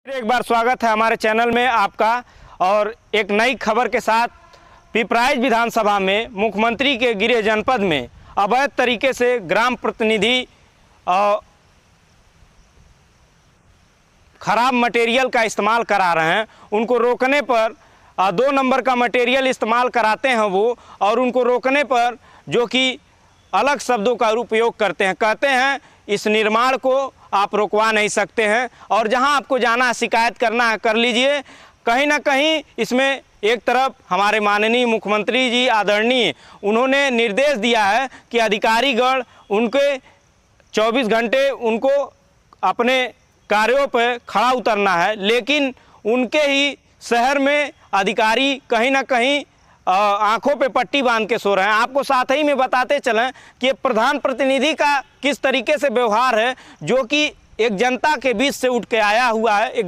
एक बार स्वागत है हमारे चैनल में आपका। और एक नई खबर के साथ पिपराइच विधानसभा में मुख्यमंत्री के गृह जनपद में अवैध तरीके से ग्राम प्रतिनिधि खराब मटेरियल का इस्तेमाल करा रहे हैं। उनको रोकने पर 2 नंबर का मटेरियल इस्तेमाल कराते हैं वो, और उनको रोकने पर जो कि अलग शब्दों का उपयोग करते हैं, कहते हैं इस निर्माण को आप रुकवा नहीं सकते हैं और जहां आपको जाना है शिकायत करना है कर लीजिए। कहीं ना कहीं इसमें एक तरफ हमारे माननीय मुख्यमंत्री जी आदरणीय उन्होंने निर्देश दिया है कि अधिकारीगण उनके 24 घंटे उनको अपने कार्यों पर खड़ा उतरना है, लेकिन उनके ही शहर में अधिकारी कहीं ना कहीं आंखों पे पट्टी बांध के सो रहे हैं। आपको साथ ही में बताते चलें कि प्रधान प्रतिनिधि का किस तरीके से व्यवहार है, जो कि एक जनता के बीच से उठ के आया हुआ है। एक